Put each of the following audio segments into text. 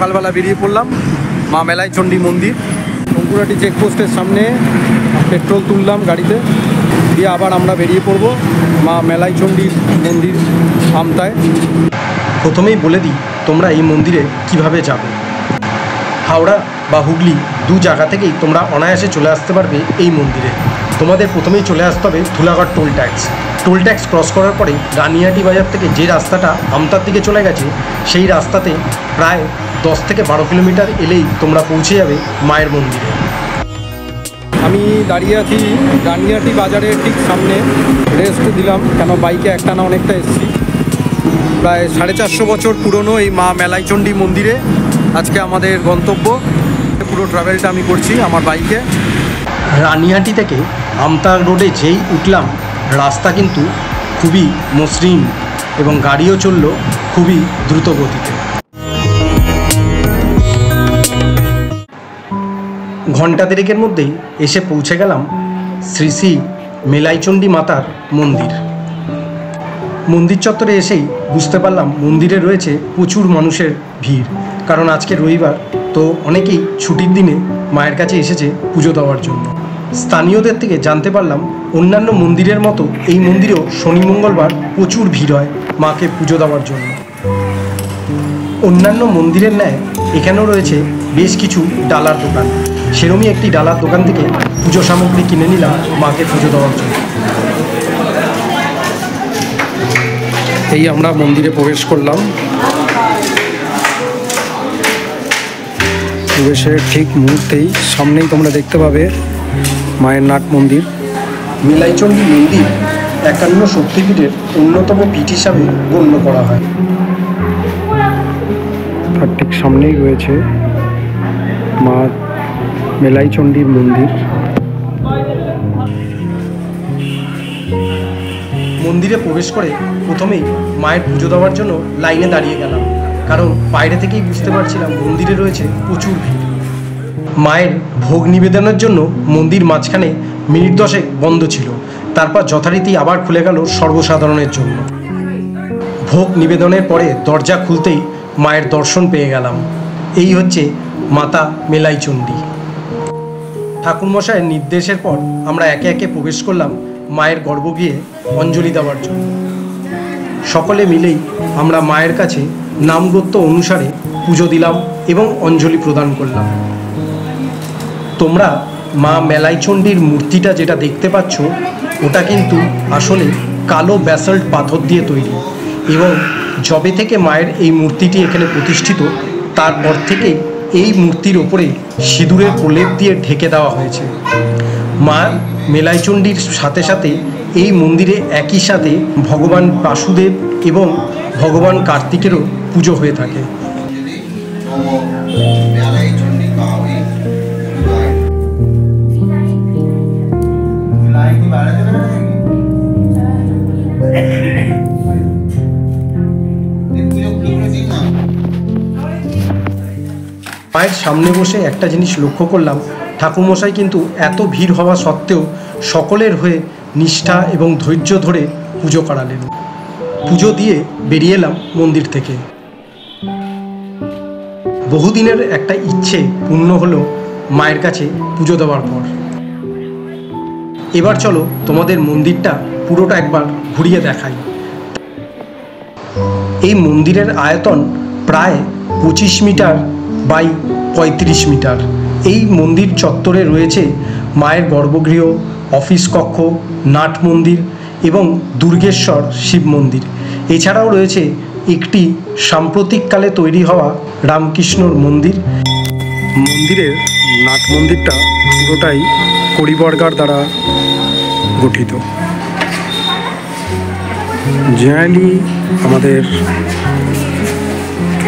সকালবেলা বেরিয়ে পড়লাম মা মেলাইচণ্ডী মন্দির। শঙ্কুরাটি চেকপোস্টের সামনে পেট্রোল তুললাম গাড়িতে, দিয়ে আবার আমরা বেরিয়ে পড়ব মা মেলাইচণ্ডীর মন্দির আমতায়। প্রথমেই বলে দিই তোমরা এই মন্দিরে কিভাবে যাবে। হাওড়া বা হুগলি দু জায়গা থেকেই তোমরা অনায়াসে চলে আসতে পারবে এই মন্দিরে। তোমাদের প্রথমেই চলে আসতে হবে Dhulagarh toll tax. Toll tax cross করার পরে রানিহাটি বাজার থেকে যে রাস্তাটা আমতার দিকে চলে গেছে, সেই রাস্তাতে প্রায় 10 থেকে 12 কিলোমিটার এলেই তোমরা পৌঁছে যাবে মায়ের মন্দিরে। আমি দাঁড়িয়ে আছি রানিহাটি বাজারের ঠিক সামনে, রেস্ট দিলাম কেন বাইকে একটানা অনেকটা এসেছি। প্রায় 450 বছর পুরনো এই মা মেলাইচণ্ডী মন্দিরে আজকে আমাদের গন্তব্য। পুরো ট্রাভেলটা আমি করছি আমার বাইকে। রানিহাটি থেকে আমতা রোডে যেই উঠলাম, রাস্তা কিন্তু খুবই মসৃণ এবং গাড়িও চলল খুবই দ্রুত গতিতে। ঘণ্টা দেড়েকের মধ্যেই এসে পৌঁছে গেলাম শ্রী শ্রী মেলাইচণ্ডী মাতার মন্দির। মন্দির চত্বরে এসেই বুঝতে পারলাম মন্দিরে রয়েছে প্রচুর মানুষের ভিড়, কারণ আজকে রবিবার, তো অনেকেই ছুটির দিনে মায়ের কাছে এসেছে পুজো দেওয়ার জন্য। স্থানীয়দের থেকে জানতে পারলাম অন্যান্য মন্দিরের মতো এই মন্দিরেও শনি মঙ্গলবার প্রচুর ভিড় হয় মাকে পুজো দেওয়ার জন্য। অন্যান্য মন্দিরের ন্যায় এখানেও রয়েছে বেশ কিছু ডালার দোকান। সেরকমই একটি ডালার দোকান থেকে পুজো সামগ্রী কিনে নিলাম মাকে পুজো দেওয়ার জন্য। এই আমরা মন্দিরে প্রবেশ করলাম। প্রবেশের ঠিক মুহূর্তেই সামনেই তোমরা দেখতে পাবে মায়ের নাট মন্দির। মেলাইচণ্ডী মন্দির 51 শক্তিপীঠের অন্যতম পীঠ হিসাবে গণ্য করা হয়। তার ঠিক সামনেই রয়েছে মা মেলাইচণ্ডীর মন্দির। মন্দিরে প্রবেশ করে প্রথমেই মায়ের পুজো দেওয়ার জন্য লাইনে দাঁড়িয়ে গেলাম, কারণ বাইরে থেকেই বুঝতে পারছিলাম মন্দিরে রয়েছে প্রচুর ভিড়। মায়ের ভোগ নিবেদনের জন্য মন্দির মাঝখানে মিনিট 10 বন্ধ ছিল, তারপর যথারীতি আবার খুলে গেল সর্বসাধারণের জন্য। ভোগ নিবেদনের পরে দরজা খুলতেই মায়ের দর্শন পেয়ে গেলাম। এই হচ্ছে মাতা মেলাইচণ্ডী। ঠাকুরমশাইয়ের নির্দেশের পর আমরা একে একে প্রবেশ করলাম মায়ের গর্ভগৃহে অঞ্জলি দেওয়ার জন্য। সকলে মিলেই আমরা মায়ের কাছে নামগোত্র অনুসারে পুজো দিলাম এবং অঞ্জলি প্রদান করলাম। তোমরা মা মেলাইচণ্ডীর মূর্তিটা যেটা দেখতে পাচ্ছ, ওটা কিন্তু আসলে কালো ব্যাসল্ট পাথর দিয়ে তৈরি, এবং যবে থেকে মায়ের এই মূর্তিটি এখানে প্রতিষ্ঠিত, তারপর থেকেই এই মূর্তির ওপরে সিঁদুরের প্রলেপ দিয়ে ঢেকে দেওয়া হয়েছে। মা মেলাইচণ্ডীর সাথে সাথে এই মন্দিরে একই সাথে ভগবান বাসুদেব এবং ভগবান কার্তিকেরও পুজো হয়ে থাকে। মায়ের সামনে বসে একটা জিনিস লক্ষ্য করলাম, ঠাকুরমশাই কিন্তু এত ভিড় হওয়া সত্ত্বেও সকলের হয়ে নিষ্ঠা এবং ধৈর্য ধরে পুজো করালেন। পুজো দিয়ে বেরিয়ে এলাম মন্দির থেকে। বহুদিনের একটা ইচ্ছে পূর্ণ হলো মায়ের কাছে পুজো দেওয়ার পর। এবার চলো তোমাদের মন্দিরটা পুরোটা একবার ঘুরিয়ে দেখাই। এই মন্দিরের আয়তন প্রায় 25 মিটার বাই 35 মিটার। এই মন্দির চত্বরে রয়েছে মায়ের গর্ভগৃহ, অফিস কক্ষ, নাট মন্দির এবং দুর্গেশ্বর শিব মন্দির। এছাড়াও রয়েছে একটি সাম্প্রতিককালে তৈরি হওয়া রামকৃষ্ণর মন্দির। মন্দিরের নাট মন্দিরটা পুরোটাই কড়িবর্গার দ্বারা গঠিত। জেনারেলি আমাদের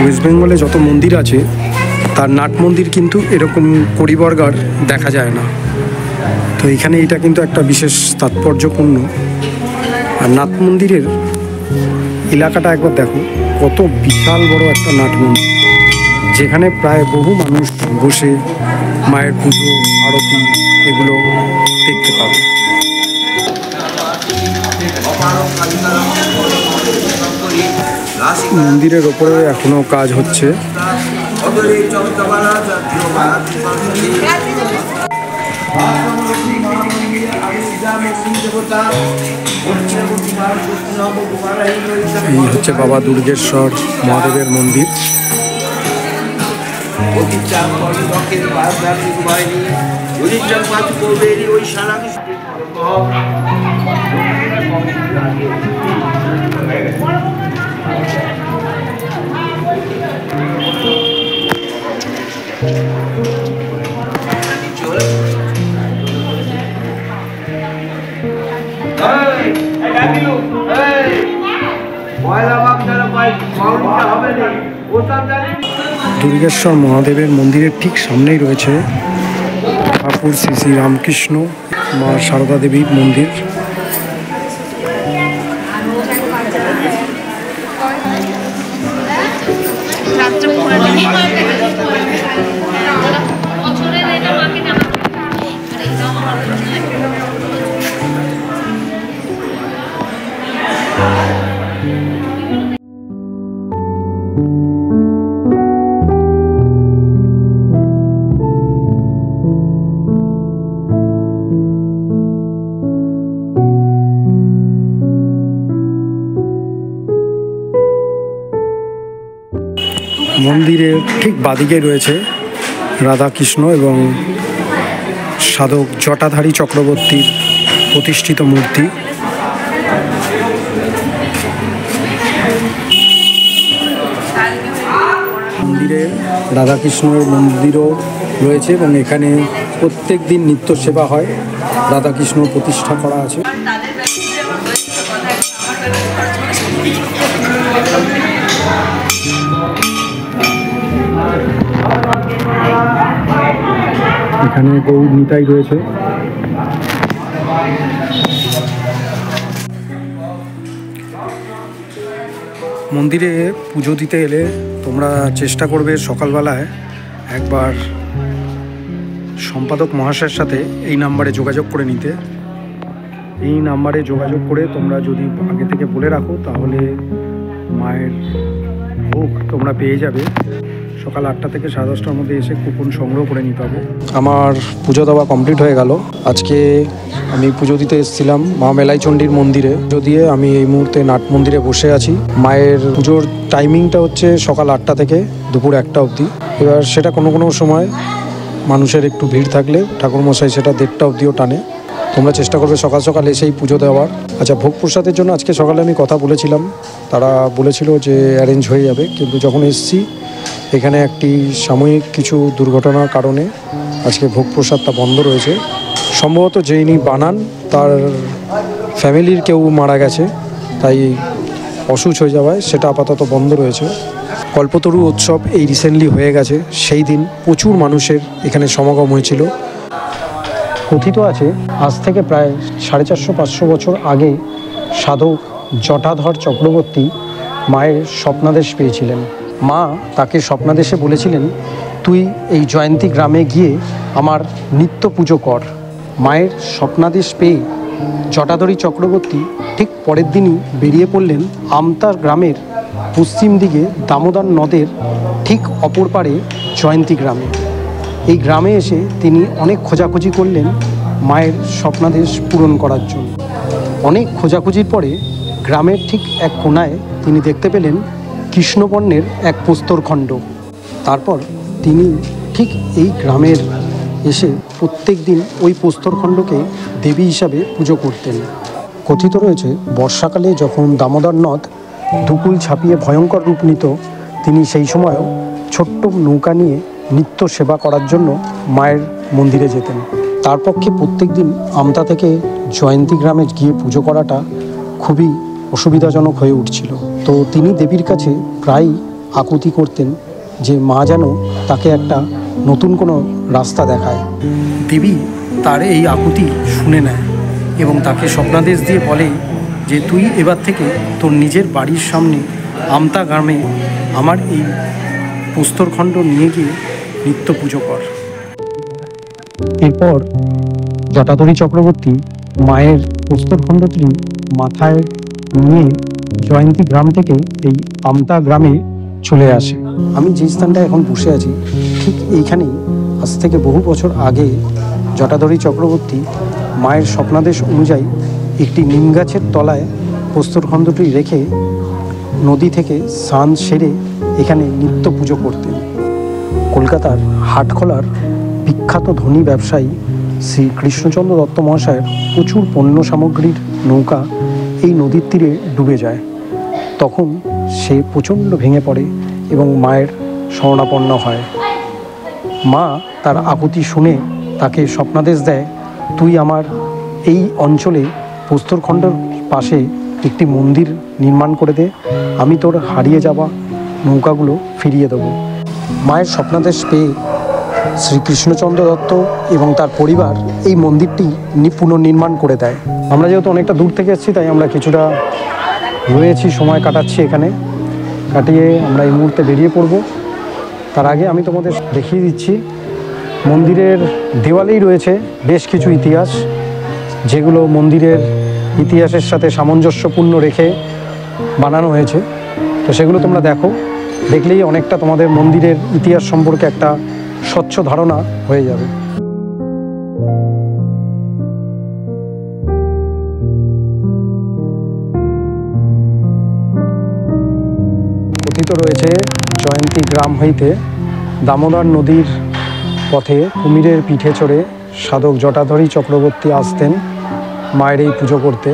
ওয়েস্ট বেঙ্গলে যত মন্দির আছে তার নাট মন্দির কিন্তু এরকম কড়িবর্গার দেখা যায় না, তো এখানে এটা কিন্তু একটা বিশেষ তাৎপর্যপূর্ণ। আর নাট মন্দিরের এলাকাটা একবার দেখো, কত বিশাল বড় একটা নাট মন্দির, যেখানে প্রায় বহু মানুষ বসে মায়ের পুজো আরতি এগুলো দেখতে পাবে। মন্দিরের ওপরে এখনো কাজ হচ্ছে। এই হচ্ছে বাবা দুর্গেশ্বর মহাদেবের মন্দির। দুর্গেশ্বর মহাদেবের মন্দিরের ঠিক সামনেই রয়েছে ঠাকুর শ্রী শ্রী রামকৃষ্ণ মা সারদা দেবীর মন্দির। মন্দিরের ঠিক বাদিকে রয়েছে রাধাকৃষ্ণ এবং সাধক জটাধারী চক্রবর্তীর প্রতিষ্ঠিত মূর্তি। মন্দিরে রাধাকৃষ্ণের মন্দিরও রয়েছে এবং এখানে প্রত্যেক দিন নিত্য সেবা হয়। রাধাকৃষ্ণ প্রতিষ্ঠা করা আছে। এখানে গৌর নিতাই রয়েছে। মন্দিরে পুজো দিতে এলে তোমরা চেষ্টা করবে সকালবেলায় একবার সম্পাদক মহাশয়ের সাথে এই নাম্বারে যোগাযোগ করে নিতে। এই নাম্বারে যোগাযোগ করে তোমরা যদি আগে থেকে বলে রাখো তাহলে মায়ের ভোগ তোমরা পেয়ে যাবে। সকাল 8টা থেকে 10:30টার মধ্যে এসে কুপন সংগ্রহ করে নিতে হবে। আমার পুজো দেওয়া কমপ্লিট হয়ে গেল। আজকে আমি পুজো দিতে এসেছিলাম মা মেলাইচণ্ডীর মন্দিরে। পুজো দিয়ে আমি এই মুহূর্তে নাট মন্দিরে বসে আছি। মায়ের পুজোর টাইমিংটা হচ্ছে সকাল 8টা থেকে দুপুর 1টা অবধি। এবার সেটা কোনো কোনো সময় মানুষের একটু ভিড় থাকলে ঠাকুরমশাই সেটা 1:30টা অবধিও টানে। তোমরা চেষ্টা করবে সকাল সকাল এসেই পুজো দেওয়ার। আচ্ছা, ভোগ প্রসাদের জন্য আজকে সকালে আমি কথা বলেছিলাম, তারা বলেছিল যে অ্যারেঞ্জ হয়ে যাবে, কিন্তু যখন এসেছি এখানে একটি সাময়িক কিছু দুর্ঘটনার কারণে আজকে ভোগ প্রসাদটা বন্ধ রয়েছে। সম্ভবত যিনি বানান তার ফ্যামিলির কেউ মারা গেছে, তাই অসুচ হয়ে যাওয়ায় সেটা আপাতত বন্ধ রয়েছে। কল্পতরু উৎসব এই রিসেন্টলি হয়ে গেছে, সেই দিন প্রচুর মানুষের এখানে সমাগম হয়েছিল। কথিত আছে আজ থেকে প্রায় 450-500 বছর আগে সাধক জটাধর চক্রবর্তী মায়ের স্বপ্নাদেশ পেয়েছিলেন। মা তাকে স্বপ্নাদেশে বলেছিলেন, তুই এই জয়ন্তী গ্রামে গিয়ে আমার নিত্য পুজো কর। মায়ের স্বপ্নাদেশ পেয়ে জটাধরী চক্রবর্তী ঠিক পরের দিনই বেরিয়ে পড়লেন আমতা গ্রামের পশ্চিম দিকে দামোদর নদের ঠিক অপর পারে জয়ন্তী গ্রামে। এই গ্রামে এসে তিনি অনেক খোঁজাখুঁজি করলেন মায়ের স্বপ্নাদেশ পূরণ করার জন্য। অনেক খোঁজাখুঁজির পরে গ্রামের ঠিক এক কোণায় তিনি দেখতে পেলেন কৃষ্ণবর্ণের এক প্রস্তরখণ্ড। তারপর তিনি ঠিক এই গ্রামের এসে প্রত্যেক দিন ওই প্রস্তরখণ্ডকে দেবী হিসাবে পুজো করতেন। কথিত রয়েছে বর্ষাকালে যখন দামোদর নদ দুকুল ছাপিয়ে ভয়ঙ্কর রূপ নিত, তিনি সেই সময়ও ছোট্ট নৌকা নিয়ে নিত্য সেবা করার জন্য মায়ের মন্দিরে যেতেন। তার পক্ষে প্রত্যেক দিন আমতা থেকে জয়ন্তী গ্রামে গিয়ে পুজো করাটা খুবই অসুবিধাজনক হয়ে উঠছিল। তো তিনি দেবীর কাছে প্রায়ই আকুতি করতেন যে মা যেন তাকে একটা নতুন কোনো রাস্তা দেখায়। দেবী তার এই আকুতি শুনে নেয় এবং তাকে স্বপ্নাদেশ দিয়ে বলে যে তুই এবার থেকে তোর নিজের বাড়ির সামনে আমতা গ্রামে আমার এই প্রস্তরখণ্ড নিয়ে গিয়ে নিত্য পুজো কর। এরপর জটাধরী চক্রবর্তী মায়ের প্রস্তরখণ্ডটি মাথায় নিয়ে জয়ন্তী গ্রাম থেকে এই আমতা গ্রামে চলে আসে। আমি যে স্থানটায় এখন বসে আছি ঠিক এইখানেই আজ থেকে বহু বছর আগে জটাধরী চক্রবর্তী মায়ের স্বপ্নাদেশ অনুযায়ী একটি নিম গাছের তলায় প্রস্তরখণ্ডটি রেখে নদী থেকে স্নান সেরে এখানে নিত্য পুজো করতেন। কলকাতার হাটখোলার বিখ্যাত ধনী ব্যবসায়ী শ্রী কৃষ্ণচন্দ্র দত্ত মহাশয়ের প্রচুর পণ্য সামগ্রীর নৌকা এই নদীর তীরে ডুবে যায়। তখন সে প্রচণ্ড ভেঙে পড়ে এবং মায়ের শরণাপন্ন হয়। মা তার আকুতি শুনে তাকে স্বপ্নাদেশ দেয়, তুই আমার এই অঞ্চলে প্রস্তরখণ্ডের পাশে একটি মন্দির নির্মাণ করে দে, আমি তোর হারিয়ে যাওয়া নৌকাগুলো ফিরিয়ে দেবো। মায়ের স্বপ্নাদেশ পেয়ে শ্রীকৃষ্ণচন্দ্র দত্ত এবং তার পরিবার এই মন্দিরটি পুনর্নির্মাণ করে দেয়। আমরা যেহেতু অনেকটা দূর থেকে এসেছি তাই আমরা কিছুটা রয়েছি, সময় কাটাচ্ছি এখানে, কাটিয়ে আমরা এই মুহূর্তে বেরিয়ে পড়ব। তার আগে আমি তোমাদের দেখিয়ে দিচ্ছি মন্দিরের দেওয়ালেই রয়েছে বেশ কিছু ইতিহাস, যেগুলো মন্দিরের ইতিহাসের সাথে সামঞ্জস্যপূর্ণ রেখে বানানো হয়েছে। তো সেগুলো তোমরা দেখো, দেখলেই অনেকটা তোমাদের মন্দিরের ইতিহাস সম্পর্কে একটা স্বচ্ছ ধারণা হয়ে যাবে। কথিত রয়েছে জয়ন্তী গ্রাম হইতে দামোদর নদীর পথে কুমিরের পিঠে চড়ে সাধক জটাধরী চক্রবর্তী আসতেন মায়ের এই পুজো করতে।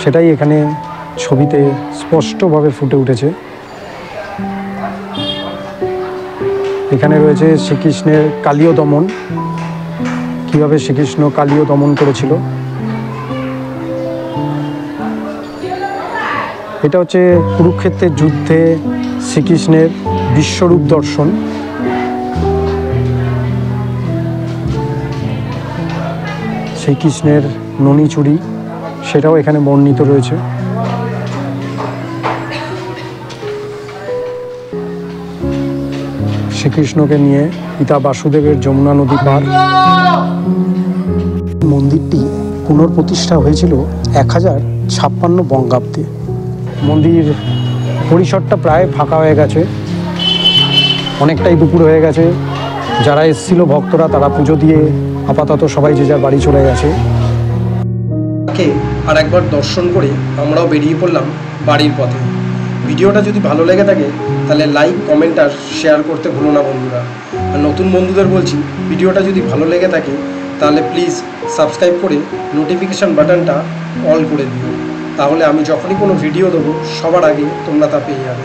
সেটাই এখানে ছবিতে স্পষ্টভাবে ফুটে উঠেছে। এখানে রয়েছে শ্রীকৃষ্ণের কালীয় দমন, কীভাবে শ্রীকৃষ্ণ কালীয় দমন করেছিল। এটা হচ্ছে কুরুক্ষেত্রের যুদ্ধে শ্রীকৃষ্ণের বিশ্বরূপ দর্শন। শ্রীকৃষ্ণের ননী চুরি সেটাও এখানে বর্ণিত রয়েছে। শ্রীকৃষ্ণকে নিয়ে পিতা বাসুদেবের যমুনা নদী পার। মন্দিরটি পুনঃপ্রতিষ্ঠা হয়েছিল 1056 বঙ্গাব্দে। মন্দির পরিসরটা প্রায় ফাঁকা হয়ে গেছে, অনেকটাই দুপুর হয়ে গেছে। যারা এসেছিল ভক্তরা তারা পুজো দিয়ে আপাতত সবাই যে যার বাড়ি চলে গেছে। তাকে আর একবার দর্শন করে আমরাও বেরিয়ে পড়লাম বাড়ির পথে। ভিডিওটা যদি ভালো লেগে থাকে তাহলে লাইক, কমেন্ট আর শেয়ার করতে ভুলো না বন্ধুরা। আর নতুন বন্ধুদের বলছি, ভিডিওটা যদি ভালো লেগে থাকে তাহলে প্লিজ সাবস্ক্রাইব করে নোটিফিকেশান বাটনটা অল করে দিও, তাহলে আমি যখনই কোনো ভিডিও দেবো সবার আগে তোমরা তা পেয়ে যাবে।